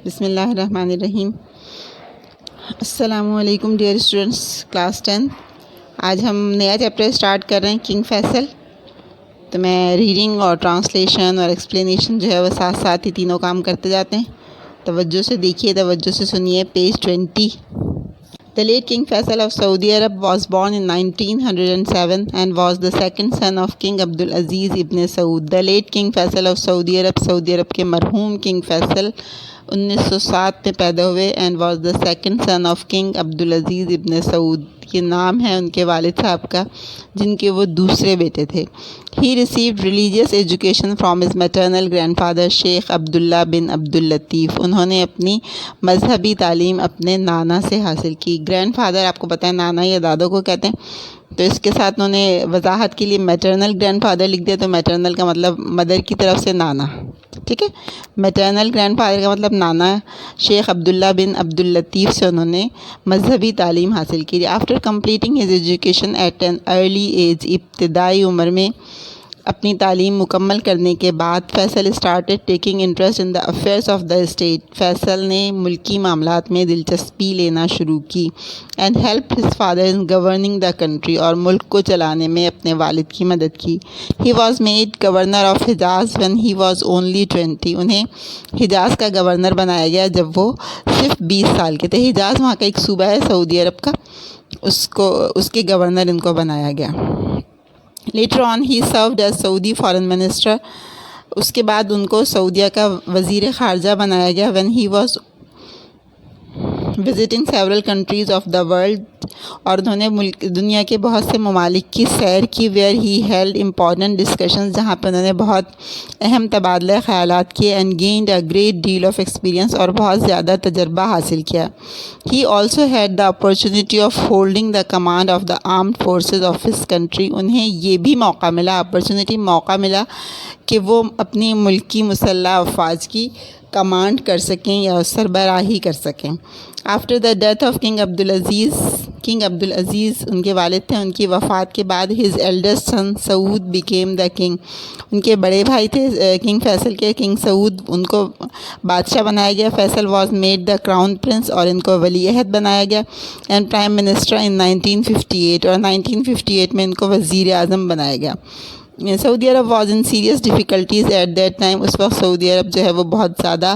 بسم اللہ الرحمن الرحیم۔ السلام علیکم ڈیئر اسٹوڈنٹس، کلاس 10۔ آج ہم نیا چیپٹر اسٹارٹ کر رہے ہیں، کنگ فیصل۔ تو میں ریڈنگ اور ٹرانسلیشن اور ایکسپلینیشن جو ہے وہ ساتھ ساتھ ہی تینوں کام کرتے جاتے ہیں۔ توجہ سے دیکھیے، توجہ سے سنیے، page 20۔ The late King Faisal of Saudi Arab was born in 1907 and was the second son of King Abdul Aziz ibn Saud. The late King Faisal of Saudi Arab، سعودی عرب کے مرحوم کنگ فیصل 1907 میں پیدا ہوئے، and was the second son of King Abdul Aziz ibn Saud۔ یہ نام ہے ان کے والد صاحب کا، جن کے وہ دوسرے بیٹے تھے۔ He received religious education from his maternal grandfather Sheikh Abdullah bin Abdul Latif۔ انہوں نے اپنی مذہبی تعلیم اپنے نانا سے حاصل کی۔ گرینڈ فادر آپ کو پتہ ہے نانا یا دادوں کو کہتے ہیں، تو اس کے ساتھ انہوں نے وضاحت کے لیے میٹرنل گرینڈ فادر لکھ دیا۔ تو میٹرنل کا مطلب مدر کی طرف سے نانا، ٹھیک ہے۔ میٹرنل گرینڈ فادر کا مطلب نانا۔ شیخ عبداللہ بن عبد اللطیف سے انہوں نے مذہبی تعلیم حاصل کی۔ After completing his education at an early age, ابتدائی عمر میں اپنی تعلیم مکمل کرنے کے بعد Faisal started taking interest in the affairs of the state. Faisal نے ملکی معاملات میں دلچسپی لینا شروع کی۔ And help his father in governing the country, اور ملک کو چلانے میں اپنے والد کی مدد کی۔ He was made governor of Hijaz when he was only 20۔ انہیں حجاز کا گورنر بنایا گیا جب وہ صرف 20 سال کے تھے۔ حجاز وہاں کا ایک صوبہ ہے سعودی عرب کا، اس کے گورنر ان کو بنایا گیا۔ Later on he served as Saudi foreign minister۔ اس کے بعد ان کو سعودیہ کا وزیر خارجہ بنایا گیا۔ when he was visiting several countries of the world، اور انہوں نے دنیا کے بہت سے ممالک کی سیر کی۔ where he held important discussions، جہاں پہ انہوں نے بہت اہم تبادلہ خیالات کیے۔ and gained a great deal of experience، اور بہت زیادہ تجربہ حاصل کیا۔ he also had the opportunity of holding the command of the armed forces of his country۔ انہیں یہ بھی موقع ملا کہ وہ اپنی ملکی مسلح افواج کی کمانڈ کر سکیں یا سربراہی کر سکیں۔ After the death of king Abdulaziz ان کے والد تھے، ان کی وفات کے بعد his eldest son Saud became the king۔ ان کے بڑے بھائی تھے کنگ فیصل کے، کنگ سعود، ان کو بادشاہ بنایا گیا۔ Faisal was made the crown prince، اور ان کو ولی عہد بنایا گیا۔ and prime minister in 1958، اور 1958 میں ان کو وزیر اعظم بنایا گیا۔ Saudi Arab was in serious difficulties at that time. اس وقت سعودی عرب جو ہے وہ بہت زیادہ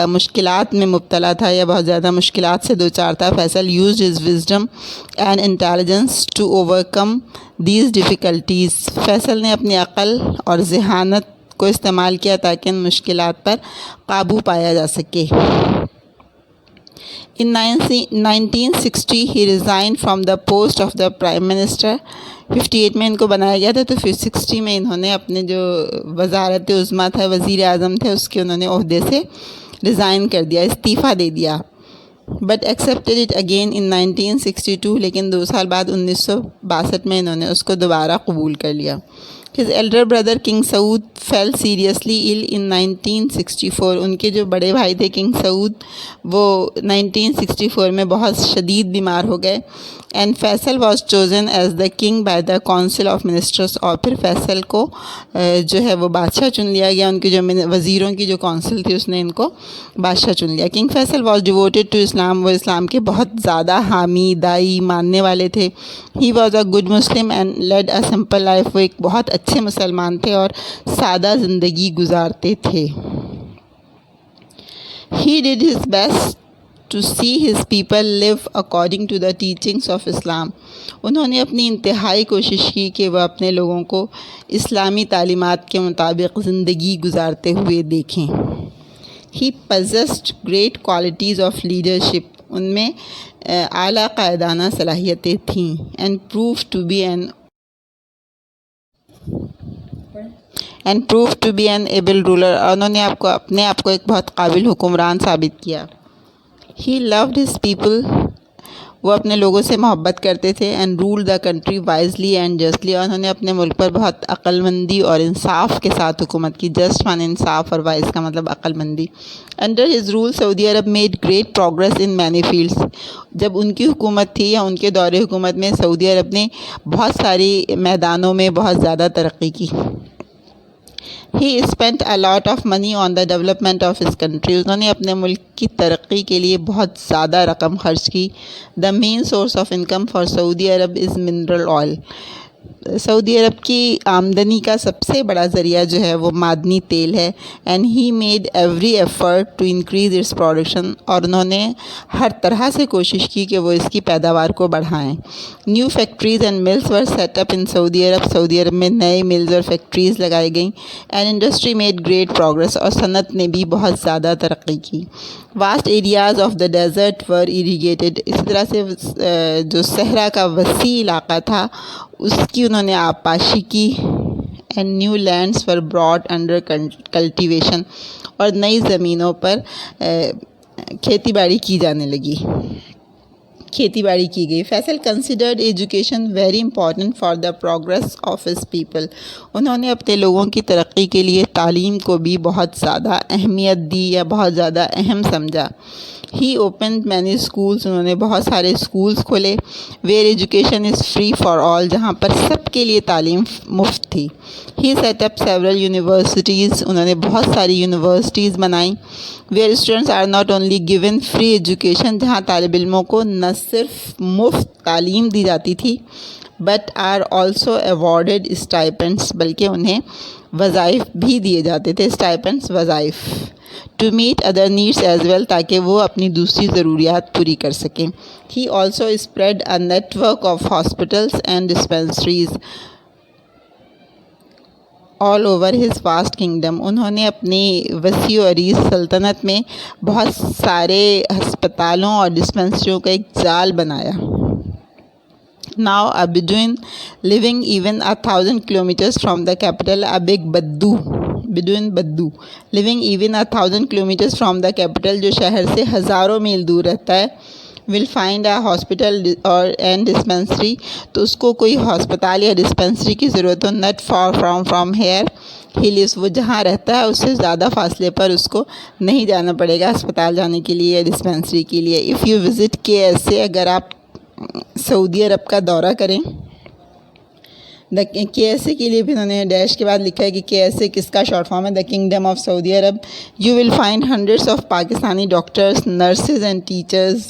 مشکلات میں مبتلا تھا، یا بہت زیادہ مشکلات سے دوچار تھا۔ Faisal used his wisdom and intelligence to overcome these difficulties. Faisal نے اپنی عقل اور ذہانت کو استعمال کیا تاکہ ان مشکلات پر قابو پایا جا سکے۔ In 1960 he resigned from the post of the prime minister۔ 58 میں ان کو بنایا گیا تھا، تو پھر 60 میں انہوں نے اپنے جو وزارت عظمیٰ تھا، وزیر اعظم تھے، اس کے انہوں نے عہدے سے ریزائن کر دیا، استعفیٰ دے دیا۔ But accepted it again in 1962، لیکن 2 سال بعد 1962 میں انہوں نے اس کو دوبارہ قبول کر لیا۔ His elder brother King Saud fell seriously ill in 1964۔ ان کے جو بڑے بھائی تھے کنگ سعود، وہ 1964 میں بہت شدید بیمار ہو گئے۔ and Faisal was chosen as the king by the council of ministers۔ اور پھر فیصل کو جو ہے وہ بادشاہ چن لیا گیا۔ ان کے جو وزیروں کی جو کونسل تھی، اس نے ان کو بادشاہ چن لیا۔ King Faisal was devoted to اسلام۔ وہ اسلام کے بہت زیادہ حامی، دائی، ماننے والے تھے۔ he was a good Muslim and led a simple life۔ وہ ایک بہت اچھے مسلمان تھے اور سادہ زندگی گزارتے تھے۔ he did his best to see his people live according to the teachings of Islam۔ انہوں نے اپنی انتہائی کوشش کی کہ وہ اپنے لوگوں کو اسلامی تعلیمات کے مطابق زندگی گزارتے ہوئے دیکھیں۔ he possessed great qualities of leadership۔ ان میں اعلیٰ قائدانہ صلاحیتیں تھیں۔ and proved to be an able ruler۔ اور انہوں نے اپنے آپ کو ایک بہت قابل حکمران ثابت کیا۔ he loved his people۔ وہ اپنے لوگوں سے محبت کرتے تھے۔ and ruled the country wisely and justly۔ اور انہوں نے اپنے ملک پر بہت عقل مندی اور انصاف کے ساتھ حکومت کی۔ just مانے انصاف، اور wise کا مطلب عقل مندی۔ under his rule Saudi Arab made great progress in many fields۔ جب ان کی حکومت تھی یا ان کے دور حکومت میں سعودی عرب نے بہت ساری میدانوں میں بہت زیادہ ترقی کی۔ He spent a lot of money on the development of his country. انہوں نے اپنے ملک کی ترقی کے لیے بہت زیادہ رقم خرچ کی. The main source of income for Saudi Arab is mineral oil. سعودی عرب کی آمدنی کا سب سے بڑا ذریعہ جو ہے وہ معدنی تیل ہے. And he made every effort to increase its production. اور انہوں نے ہر طرح سے کوشش کی کہ وہ اس کی پیداوار کو بڑھائیں. New factories and mills were set up in Saudi Arab. سعودی عرب میں نئے ملز اور فیکٹریز لگائی گئیں. And industry made great progress. اور صنعت نے بھی بہت زیادہ ترقی کی. Vast areas of the desert were irrigated. اسی طرح سے جو صحرا کا وسیع علاقہ تھا اس کی انہوں نے آبپاشی کی. And new lands were brought under cultivation. اور نئی زمینوں پر کھیتی باڑی کی جانے لگی. کھیتی باڑی کی گئی. Faisal considered education very important for the progress of his people. انہوں نے اپنے لوگوں کی ترقی کے لیے تعلیم کو بھی بہت زیادہ اہمیت دی یا بہت زیادہ اہم سمجھا. He opened many schools. انہوں نے بہت سارے اسکولس کھولے. Where education is free for all. جہاں پر سب کے لیے تعلیم مفت تھی. He set up several universities. انہوں نے بہت ساری یونیورسٹیز بنائیں. Where students are not only given free education. جہاں طالب علموں کو نہ صرف مفت تعلیم دی جاتی تھی but are also awarded stipends. بلکہ انہیں وظائف بھی دیے جاتے تھے. اسٹائپنڈس وظائف. To meet other needs as well. تاکہ وہ اپنی دوسری ضروریات پوری کر سکیں. He also spread a network of hospitals and dispensaries all over his vast kingdom. انہوں نے اپنی وسیع و عریض سلطنت میں بہت سارے ہسپتالوں اور ڈسپینسریوں کا ایک جال بنایا. Now a Bedouin living even 1,000 kilometers from the capital, a big Bedouin Baddu living even 1,000 kilometers from the capital, جو شہر سے ہزاروں میل دور رہتا ہے, will find a hospital and dispensary. تو اس کو کوئی ہسپتال یا ڈسپینسری کی ضرورت ہو. not far from here he lives. وہ جہاں رہتا ہے اس سے زیادہ فاصلے پر اس کو نہیں جانا پڑے گا اسپتال جانے کے لیے یا ڈسپینسری کے لیے. if you visit KSA, اگر آپ سعودی عرب کا دورہ کریں. KSA کے لیے بھی انہوں نے ڈیش کے بعد لکھا ہے کہ KSA کس کا شارٹ فارم ہے, the kingdom of Saudi Arab. You will find hundreds of Pakistani doctors, nurses and teachers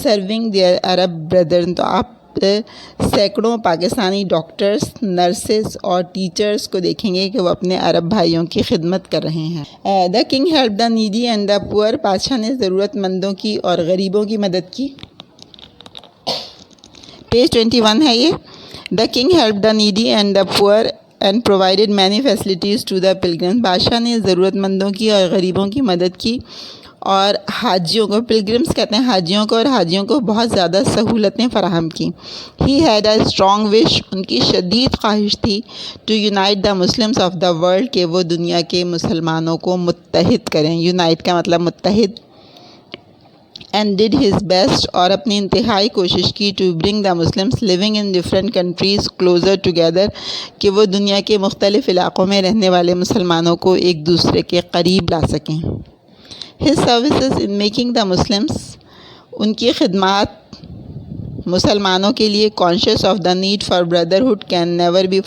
serving their Arab brethren. تو آپ سینکڑوں پاکستانی ڈاکٹرس, نرسز اور ٹیچرز کو دیکھیں گے کہ وہ اپنے عرب بھائیوں کی خدمت کر رہے ہیں. دا king help the needy and the پور. بادشاہ نے ضرورت مندوں کی اور غریبوں کی مدد کی. پیج 21 ہے یہ. The king help the needy and the poor and provided many facilities to the pilgrims. بادشاہ نے ضرورت مندوں کی اور غریبوں کی مدد کی اور حاجیوں کو, پلگرمز کہتے ہیں حاجیوں کو, اور حاجیوں کو بہت زیادہ سہولتیں فراہم کی. ہی ہیڈ اے اسٹرانگ وش. ان کی شدید خواہش تھی to unite the Muslims of the world, کہ وہ دنیا کے مسلمانوں کو متحد کریں. یونائٹ کا مطلب متحد. And did his best. اور اپنی انتہائی کوشش کی to bring the Muslims living in different countries closer together, کہ وہ دنیا کے مختلف علاقوں میں رہنے والے مسلمانوں کو ایک دوسرے کے قریب لا سکیں. His services in making the Muslims. ان کی خدمات مسلمانوں کے لیے conscious of the need for brotherhood can never be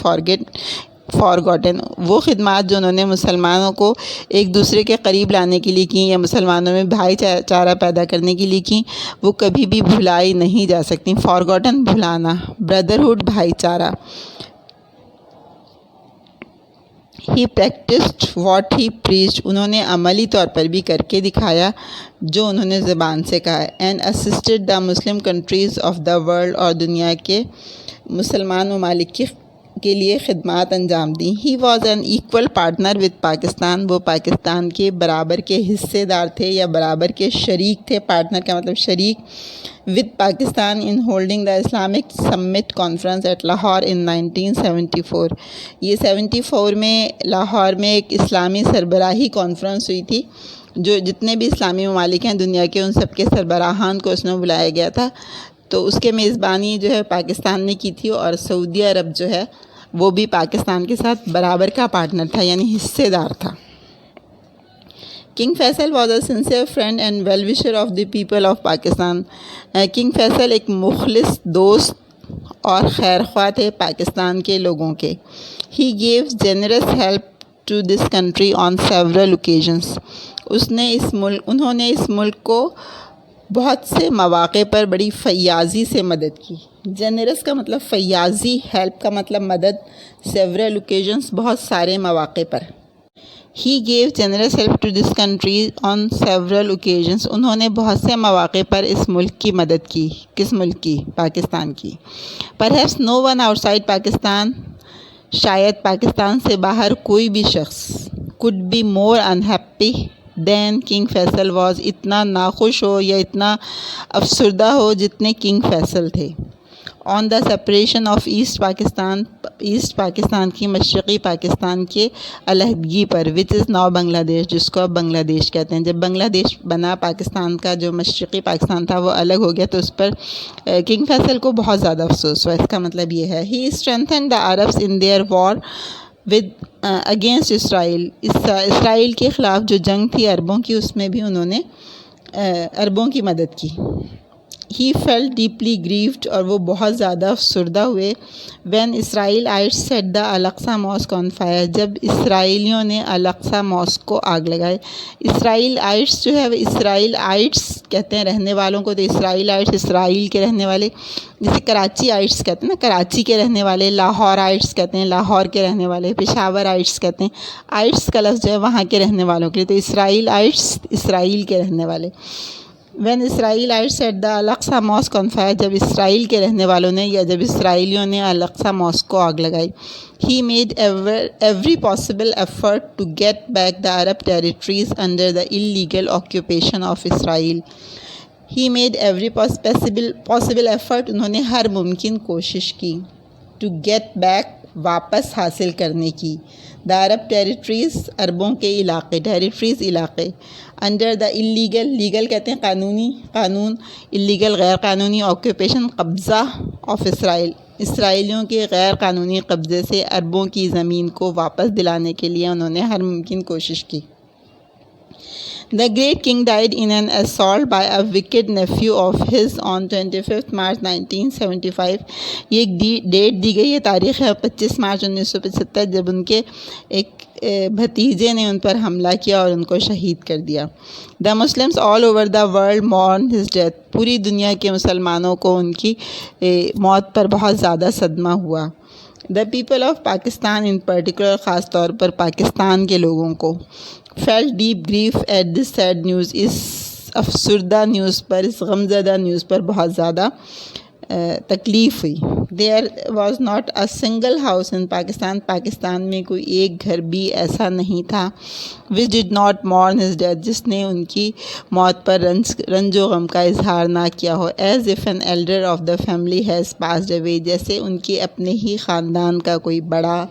forgotten. وہ خدمات جو انہوں نے مسلمانوں کو ایک دوسرے کے قریب لانے کے لیے کیں یا مسلمانوں میں بھائی چارہ پیدا کرنے کے لیے کیں, وہ کبھی بھی بھلائی نہیں جا سکتی. فارگاٹن بھلانا, بردرہڈ بھائی چارہ. ہی پریکٹسڈ واٹ ہی پریچڈ. انہوں نے عملی طور پر بھی کر کے دکھایا جو انہوں نے زبان سے کہا. And assisted the Muslim countries of the world. اور دنیا کے مسلمان ممالک کے لیے خدمات انجام دیں. He was an equal partner with Pakistan. وہ پاکستان کے برابر کے حصے دار تھے یا برابر کے شریک تھے. پارٹنر کا مطلب شریک. With Pakistan in holding the Islamic summit conference at Lahore in 1974. یہ 74 میں لاہور میں ایک اسلامی سربراہی کانفرنس ہوئی تھی. جو جتنے بھی اسلامی ممالک ہیں دنیا کے, ان سب کے سربراہان کو اس میں بلایا گیا تھا. تو اس کے میزبانی جو ہے پاکستان نے کی تھی, اور سعودی عرب جو ہے وہ بھی پاکستان کے ساتھ برابر کا پارٹنر تھا, یعنی حصے دار تھا. King Faisal was a sincere friend and well wisher of the people of Pakistan. King Faisal ایک مخلص دوست اور خیر خواہ تھے پاکستان کے لوگوں کے. He gives generous help to this country on several occasions. انہوں نے اس ملک کو بہت سے مواقع پر بڑی فیاضی سے مدد کی. جنرس کا مطلب فیاضی، ہیلپ کا مطلب مدد، several occasions بہت سارے مواقع پر. He gave generous help to this country on several occasions. انہوں نے بہت سے مواقع پر اس ملک کی مدد کی. کس ملک کی؟ پاکستان کی. Perhaps no one outside Pakistan، شاید پاکستان سے باہر کوئی بھی شخص could be more unhappy than King Faisal was، اتنا ناخوش ہو یا اتنا افسردہ ہو جتنے کنگ فیصل تھے. On the separation of East Pakistan کی مشرقی پاکستان کے علیحدگی پر، وچ از ناؤ بنگلہ دیش، جس کو اب بنگلہ دیش کہتے ہیں. جب بنگلہ دیش بنا، پاکستان کا جو مشرقی پاکستان تھا وہ الگ ہو گیا، تو اس پر کنگ فیصل کو بہت زیادہ افسوس ہوا. اس کا مطلب یہ ہے he strengthened the Arabs in their war with against Israel. Israel کے خلاف جو جنگ تھی عربوں کی، اس میں بھی انہوں نے عربوں کی مدد کی. He felt deeply grieved، اور وہ بہت زیادہ افسردہ ہوئے. when Israelites set the Al-Aqsa Mosque on fire، جب اسرائیلیوں نے الاقصی ماسک کو آگ لگائے. اسرائیلائٹس جو ہے وہ اسرائیلائٹس کہتے ہیں رہنے والوں کو، تو اسرائیلائٹس اسرائیل کے رہنے والے، جیسے کراچی آئٹس کہتے ہیں نا، کراچی کے رہنے والے. لاہور آئٹس کہتے ہیں لاہور کے رہنے والے. پشاور آئٹس کہتے ہیں، آئٹس کا لفظ جو ہے وہاں کے رہنے والوں کے لیے، تو اسرائیل آئٹس اسرائیل کے رہنے والے. when Israelites set the Al-Aqsa Mosque on fire، جب اسرائیل کے رہنے والوں نے یا جب اسرائیلیوں نے الاقصی ماسک کو آگ لگائی. he made every possible effort to get back the Arab territories under the illegal occupation of Israel. he made every possible effort، انہوں نے ہر ممکن کوشش کی. to get back، واپس حاصل کرنے کی. the Arab territories، عربوں کے علاقے، territories علاقے. under the illegal کہتے ہیں قانون، illegal غیر قانونی، occupation قبضہ of Israel، اسرائیلیوں کے غیر قانونی قبضے سے عربوں کی زمین کو واپس دلانے کے لیے انہوں نے ہر ممکن کوشش کی. The great king died in an assault by a wicked nephew of his on 25 March 1975. یہ ایک ڈیٹ دی گئی ہے، تاریخ ہے 25 مارچ 1975، جب ان کے ایک بھتیجے نے ان پر حملہ کیا اور ان کو شہید کر دیا. The Muslims all over the world mourned his death. پوری دنیا کے مسلمانوں کو ان کی موت پر بہت زیادہ صدمہ ہوا. The people of Pakistan in particular، خاص طور پر پاکستان کے لوگوں کو، felt deep grief at this sad news، اس افسردہ نیوز پر، اس غمزدہ نیوز پر بہت زیادہ تکلیف ہوئی. there was not a single house in Pakistan میں کوئی ایک گھر بھی ایسا نہیں تھا which did not mourn his death، جس نے ان کی موت پر رنج و غم کا اظہار نہ کیا ہو. as if an elder of the family has passed away، جیسے ان کے اپنے ہی خاندان کا کوئی بڑا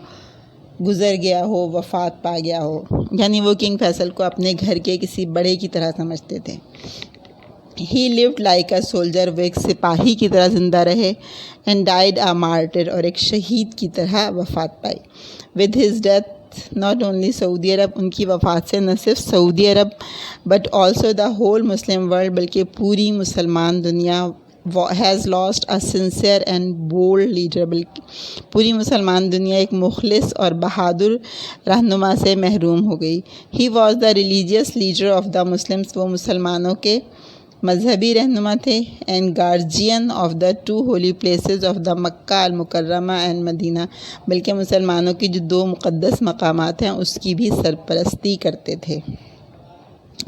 گزر گیا ہو، وفات پا گیا ہو. یعنی وہ کنگ فیصل کو اپنے گھر کے کسی بڑے کی طرح سمجھتے تھے. he lived like a soldier، وہ ایک سپاہی کی طرح زندہ رہے. and died a martyr، اور ایک شہید کی طرح وفات پائی. with his death not only سعودی عرب، ان کی وفات سے نہ صرف سعودی عرب but also the whole Muslim world، بلکہ پوری مسلمان دنیا has lost a sincere and bold leader، پوری مسلمان دنیا ایک مخلص اور بہادر رہنما سے محروم ہو گئی. he was the religious leader of the Muslims، وہ مسلمانوں کے مذہبی رہنما تھے. and guardian of the two holy places of the Mecca المکرمہ and مدینہ، بلکہ مسلمانوں کی جو دو مقدس مقامات ہیں اس کی بھی سرپرستی کرتے تھے.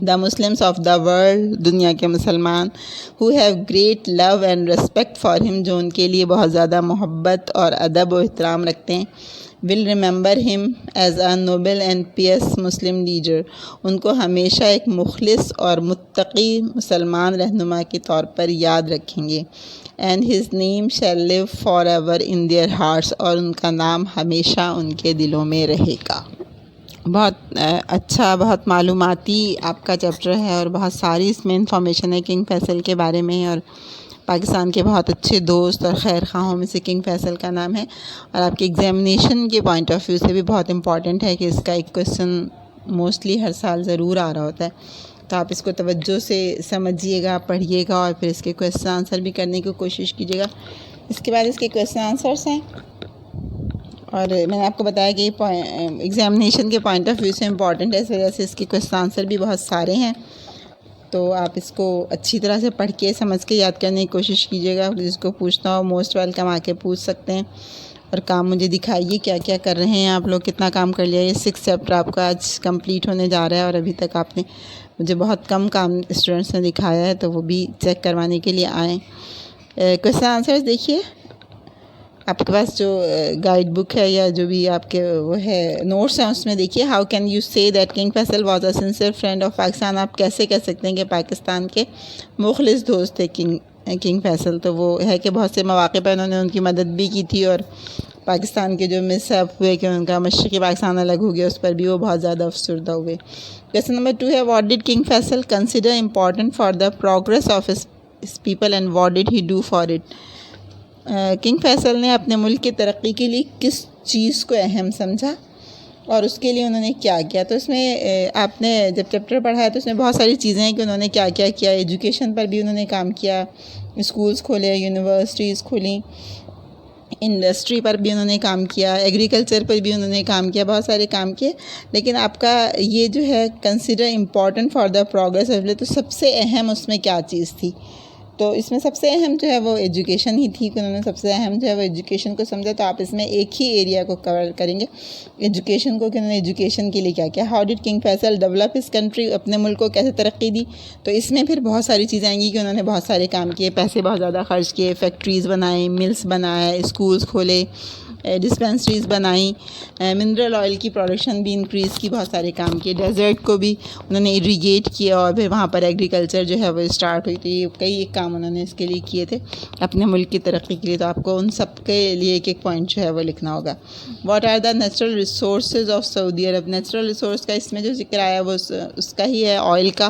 the Muslims of the world، دنیا کے مسلمان، who have great love and respect for him، جو ان کے لیے بہت زیادہ محبت اور ادب و احترام رکھتے ہیں، will remember him as a noble and pious Muslim leader، ان کو ہمیشہ ایک مخلص اور متقی مسلمان رہنما کے طور پر یاد رکھیں گے. and his name shall live forever in their hearts، اور ان کا نام ہمیشہ ان کے دلوں میں رہے گا. بہت اچھا، بہت معلوماتی آپ کا چیپٹر ہے، اور بہت ساری اس میں انفارمیشن ہے کنگ فیصل کے بارے میں، اور پاکستان کے بہت اچھے دوست اور خیر خواہوں میں سے کنگ فیصل کا نام ہے. اور آپ کے ایگزامینیشن کے پوائنٹ آف ویو سے بھی بہت امپورٹنٹ ہے کہ اس کا ایک کویسچن موسٹلی ہر سال ضرور آ رہا ہوتا ہے. تو آپ اس کو توجہ سے سمجھیے گا، پڑھیے گا، اور پھر اس کے کویسچن آنسر بھی کرنے کی کوشش کیجیے گا. اس کے بعد اس کے کویسچن آنسرس ہیں، اور میں نے آپ کو بتایا کہ ایگزامینیشن کے پوائنٹ آف ویو سے امپورٹنٹ ہے، اس وجہ سے اس کے کویسچن آنسر بھی بہت سارے ہیں، تو آپ اس کو اچھی طرح سے پڑھ کے سمجھ کے یاد کرنے کی کوشش کیجیے گا. جس کو پوچھنا ہو موسٹ ویلکم آ کے پوچھ سکتے ہیں. اور کام مجھے دکھائیے کیا کیا کر رہے ہیں آپ لوگ، کتنا کام کر لیا. یہ 6 چیپٹر آپ کا آج کمپلیٹ ہونے جا رہا ہے، اور ابھی تک آپ نے مجھے بہت کم کام اسٹوڈنٹس نے دکھایا ہے، تو وہ بھی چیک کروانے کے لیے آئیں. کویسچن آنسرز دیکھیے، آپ کے پاس جو گائیڈ بک ہے یا جو بھی آپ کے وہ ہے نوٹس ہیں، اس میں دیکھیے ہاؤ کین یو سے that king Faisal was a sincere friend of Pakistan. آپ کیسے کہہ سکتے ہیں کہ پاکستان کے مخلص دوست تھے کنگ فیصل. تو وہ ہے کہ بہت سے مواقع پہ انہوں نے ان کی مدد بھی کی تھی، اور پاکستان کے جو مس ایپ ہوئے کہ ان کا مشرقی پاکستان الگ ہو گیا، اس پر بھی وہ بہت زیادہ افسردہ ہوئے. کویسچن نمبر 2 ہے what did king Faisal consider important for the progress of his people and what did he do for it. King Faisal نے اپنے ملک کی ترقی کے لیے کس چیز کو اہم سمجھا اور اس کے لیے انہوں نے کیا کیا. تو اس میں آپ نے جب چیپٹر پڑھا ہے تو اس میں بہت ساری چیزیں ہیں کہ انہوں نے کیا کیا کیا. ایجوکیشن پر بھی انہوں نے کام کیا، اسکولز کھولے، یونیورسٹیز کھولیں، انڈسٹری پر بھی انہوں نے کام کیا، ایگریکلچر پر بھی انہوں نے کام کیا، بہت سارے کام کیے. لیکن آپ کا یہ جو ہے consider important for the progress, تو سب سے اہم اس میں کیا چیز تھی. تو اس میں سب سے اہم جو ہے وہ ایجوکیشن ہی تھی کہ انہوں نے سب سے اہم جو ہے وہ ایجوکیشن کو سمجھا. تو آپ اس میں ایک ہی ایریا کو کور کریں گے، ایجوکیشن کو، کہ انہوں نے ایجوکیشن کے لیے کیا کیا. How did king Faisal develop his country, اپنے ملک کو کیسے ترقی دی. تو اس میں پھر بہت ساری چیزیں آئیں گی کہ انہوں نے بہت سارے کام کیے، پیسے بہت زیادہ خرچ کیے، فیکٹریز بنائیں، ملز بنائے، اسکولز کھولے، ڈسپینسریز بنائیں، منرل آئل کی پروڈکشن بھی انکریز کی، بہت سارے کام کیے. ڈیزرٹ کو بھی انہوں نے اریگیٹ کیا، اور پھر وہاں پر ایگریکلچر جو ہے وہ اسٹارٹ ہوئی تھی. کئی ایک کام انہوں نے اس کے لیے کیے تھے اپنے ملک کی ترقی کے لیے. تو آپ کو ان سب کے لیے ایک ایک پوائنٹ جو ہے وہ لکھنا ہوگا. What are the natural resources of Saudi Arab. Natural resource کا اس میں جو ذکر آیا وہ اس کا ہی ہے، آئل کا.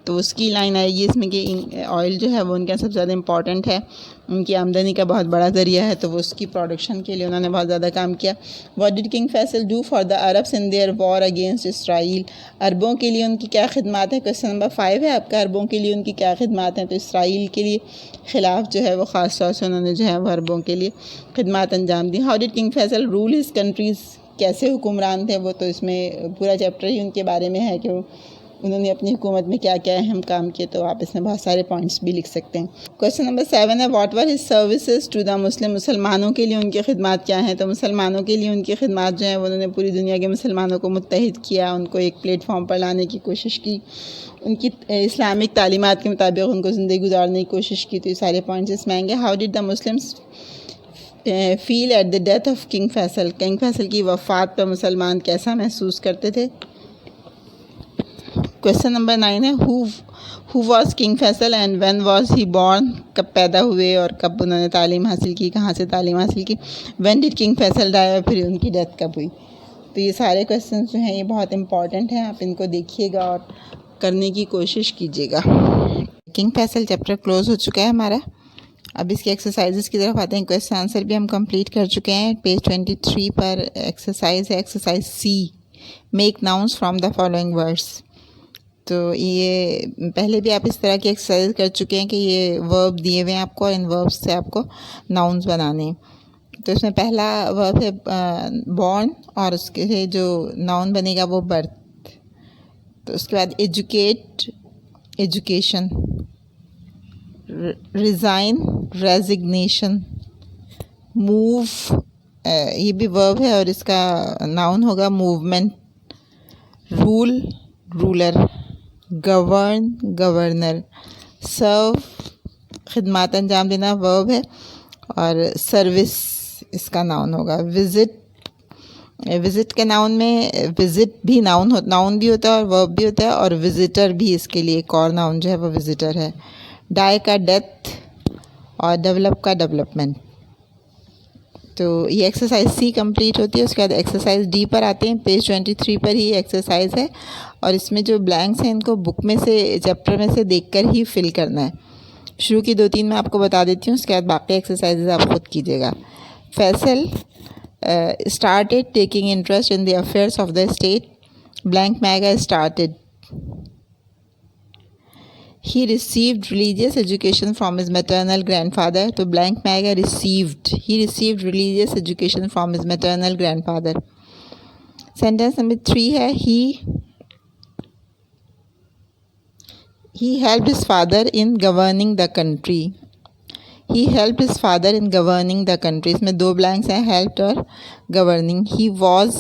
تو اس کی لائن آئے گی اس میں کہ آئل جو ہے وہ ان کا سب سے زیادہ امپورٹنٹ ہے، ان کی آمدنی کا بہت بڑا ذریعہ ہے. تو وہ اس کی پروڈکشن کے لیے انہوں نے بہت زیادہ کام کیا. What did king Faisal do for the Arabs in their war against Israel. عربوں کے لیے ان کی کیا خدمات ہیں. کویسچن نمبر 5 ہے آپ کا، عربوں کے لیے ان کی کیا خدمات ہیں. تو اسرائیل کے لیے خلاف جو ہے وہ خاص طور سے انہوں نے جو ہے وہ عربوں کے لیے خدمات انجام دی. How did king Faisal rule his countries. کیسے حکمران تھے وہ. تو اس میں پورا چیپٹر ہی ان کے بارے میں ہے کہ انہوں نے اپنی حکومت میں کیا کیا اہم کام کیے. تو آپ اس میں بہت سارے پوائنٹس بھی لکھ سکتے ہیں. کویسچن نمبر 7 ہے what were his services to the Muslim. مسلمانوں کے لیے ان کی خدمات کیا ہیں. تو مسلمانوں کے لیے ان کی خدمات جو ہیں وہ انہوں نے پوری دنیا کے مسلمانوں کو متحد کیا، ان کو ایک پلیٹ فارم پر لانے کی کوشش کی، ان کی اسلامک تعلیمات کے مطابق ان کو زندگی گزارنے کی کوشش کی. تو یہ سارے پوائنٹس اس میں آئیں گے. How did the Muslims feel at the death of King Faisal. King Faisal کی وفات پر مسلمان کیسا محسوس کرتے تھے. کویسچن نمبر 9 ہے who was king Faisal and when was he born. کب پیدا ہوئے اور کب انہوں نے تعلیم حاصل کی، کہاں سے تعلیم حاصل کی. وین ڈڈ کنگ فیصل ڈائی، اور پھر ان کی ڈیتھ کب ہوئی. تو یہ سارے کویسچنس جو ہیں یہ بہت امپورٹنٹ ہیں، آپ ان کو دیکھیے گا اور کرنے کی کوشش کیجیے گا. کنگ فیصل چیپٹر کلوز ہو چکا ہے ہمارا. اب اس کی ایکسرسائزز کی طرف آتے ہیں. کویسچن آنسر بھی ہم کمپلیٹ کر چکے ہیں. پیج 23 پر ایکسرسائز ہے، exercise C, make nouns from the following words. تو یہ پہلے بھی آپ اس طرح کی ایکسرسائز کر چکے ہیں کہ یہ ورب دیے ہوئے ہیں آپ کو، اور ان وربس سے آپ کو ناؤنز بنانے ہیں. تو اس میں پہلا ورب ہے بورن، اور اس کے جو ناؤن بنے گا وہ برتھ. تو اس کے بعد educate, education, resign, resignation, move, یہ بھی ورب ہے اور اس کا ناؤن ہوگا movement. Rule, ruler, govern, governor. Serve, خدمات انجام دینا ورب ہے، اور سروس اس کا ناؤن ہوگا. وزٹ، وزٹ کے ناؤن میں وزٹ بھی ناؤن بھی ہوتا ہے اور ورب بھی ہوتا ہے، اور وزٹر بھی اس کے لیے ایک اور ناؤن جو ہے وہ وزٹر ہے. ڈائی کا ڈیتھ، اور ڈیولپ کا ڈیولپمنٹ. تو یہ ایکسرسائز سی کمپلیٹ ہوتی ہے. اس کے بعد ایکسرسائز ڈی پر آتے ہیں. پیج 23 پر ہی ایکسرسائز ہے، اور اس میں جو بلینکس ہیں ان کو بک میں سے، چیپٹر میں سے دیکھ کر ہی فل کرنا ہے. شروع کی 2-3 میں آپ کو بتا دیتی ہوں، اس کے بعد باقی ایکسرسائزز آپ خود کیجیے گا. Faisal started taking interest in the affairs of the state. Blank Maga started. he received religious education from his maternal grandfather. تو blank میں آئے گا received. He received religious education from his maternal grandfather. Sentence number 3 ہے he helped his father in governing the country. He helped his father in governing the country. اس میں 2 blanks ہیں, helped اور governing. He was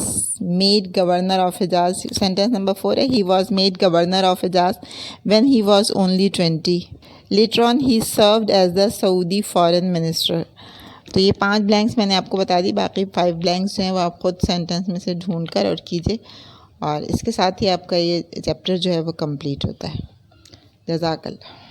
made governor of Hijaz. Sentence number 4 ہے he was made governor of Hijaz when he was only 20. Later on he served as the Saudi foreign minister. تو یہ 5 blanks میں نے آپ کو بتا دی. باقی 5 blanks جو ہیں وہ آپ خود sentence میں سے ڈھونڈ کر اور کیجئے, اور اس کے ساتھ ہی آپ کا یہ چیپٹر جو ہے وہ کمپلیٹ ہوتا ہے. جزاک اللہ.